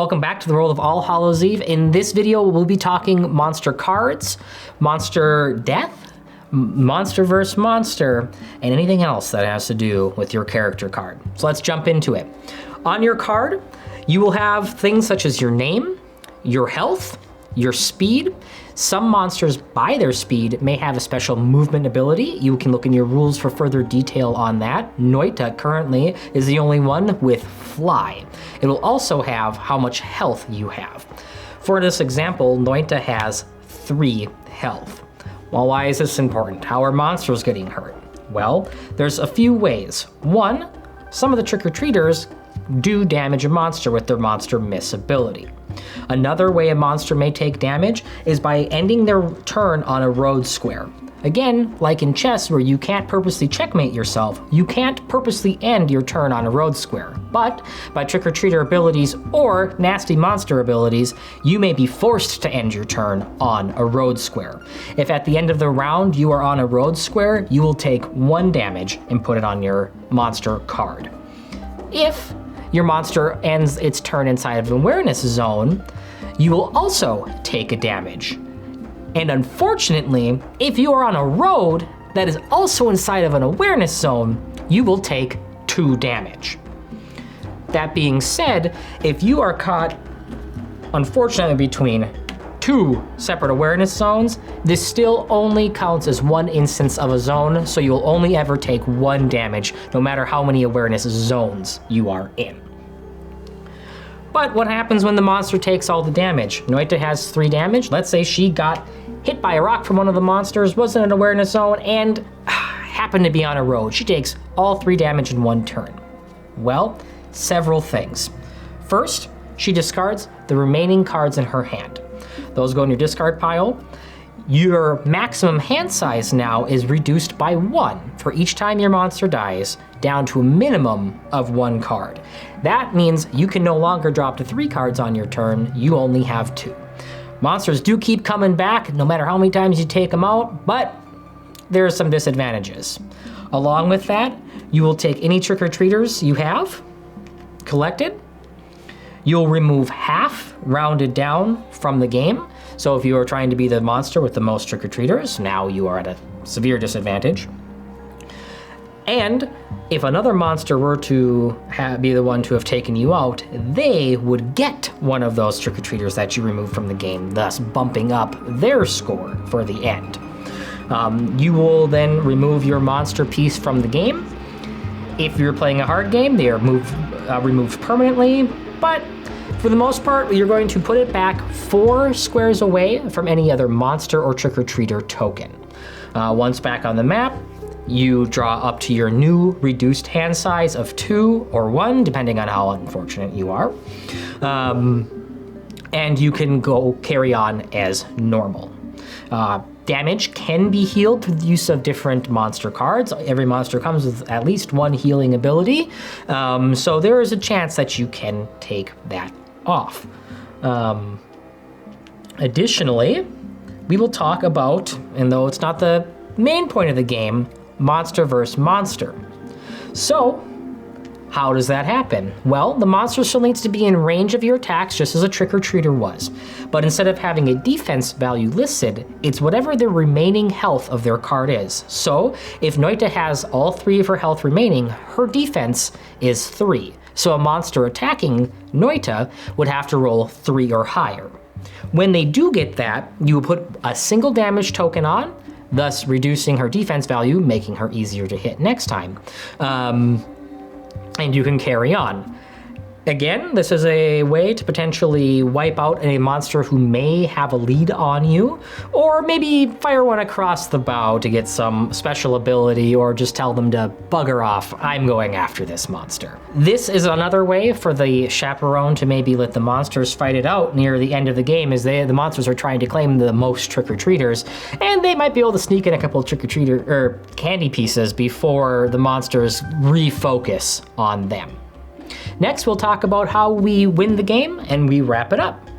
Welcome back to the world of All Hallows Eve. In this video, we'll be talking monster cards, monster death, monster versus monster, and anything else that has to do with your character card. So let's jump into it. On your card, you will have things such as your name, your health, your speed. Some monsters, by their speed, may have a special movement ability. You can look in your rules for further detail on that. Noita currently is the only one with fly. It will also have how much health you have. For this example, Noita has 3 health. Well, why is this important? How are monsters getting hurt? Well, there's a few ways. One, some of the trick-or-treaters do damage a monster with their monster miss ability. Another way a monster may take damage is by ending their turn on a road square. Again, like in chess where you can't purposely checkmate yourself, you can't purposely end your turn on a road square. But by trick-or-treater abilities or nasty monster abilities, you may be forced to end your turn on a road square. If at the end of the round you are on a road square, you will take 1 damage and put it on your monster card. If your monster ends its turn inside of an awareness zone, you will also take a damage. And unfortunately, if you are on a road that is also inside of an awareness zone, you will take 2 damage. That being said, if you are caught, unfortunately, between 2 separate awareness zones, this still only counts as 1 instance of a zone, so you'll only ever take 1 damage, no matter how many awareness zones you are in. But what happens when the monster takes all the damage? Noita has 3 damage. Let's say she got hit by a rock from one of the monsters, was in an awareness zone, and happened to be on a road. She takes all 3 damage in 1 turn. Well, several things. First, she discards the remaining cards in her hand. Those go in your discard pile. Your maximum hand size now is reduced by 1 for each time your monster dies, down to a minimum of 1 card. That means you can no longer drop to 3 cards on your turn, you only have 2. Monsters do keep coming back, no matter how many times you take them out, but there are some disadvantages. Along with that, you will take any trick-or-treaters you have collected. You'll remove half, rounded down, from the game. So if you are trying to be the monster with the most trick-or-treaters, now you are at a severe disadvantage. And if another monster were to be the one to have taken you out, they would get one of those trick-or-treaters that you removed from the game, thus bumping up their score for the end. You will then remove your monster piece from the game. If you're playing a hard game, they are removed permanently, but for the most part, you're going to put it back 4 squares away from any other monster or trick-or-treater token. Once back on the map, you draw up to your new reduced hand size of 2 or 1, depending on how unfortunate you are. And you can go carry on as normal. Damage can be healed through the use of different monster cards. Every monster comes with at least 1 healing ability, so there is a chance that you can take that off. Additionally, we will talk about, and though it's not the main point of the game, monster versus monster. So, how does that happen? Well, the monster still needs to be in range of your attacks, just as a trick-or-treater was. But instead of having a defense value listed, it's whatever the remaining health of their card is. So, if Noita has all 3 of her health remaining, her defense is 3. So a monster attacking Noita would have to roll 3 or higher. When they do get that, you will put a single damage token on, thus reducing her defense value, making her easier to hit next time. And you can carry on. Again, this is a way to potentially wipe out a monster who may have a lead on you, or maybe fire one across the bow to get some special ability, or just tell them to bugger off, I'm going after this monster. This is another way for the chaperone to maybe let the monsters fight it out near the end of the game, as the monsters are trying to claim the most trick-or-treaters, and they might be able to sneak in a couple of trick-or-treater or candy pieces before the monsters refocus on them. Next, we'll talk about how we win the game and we wrap it up.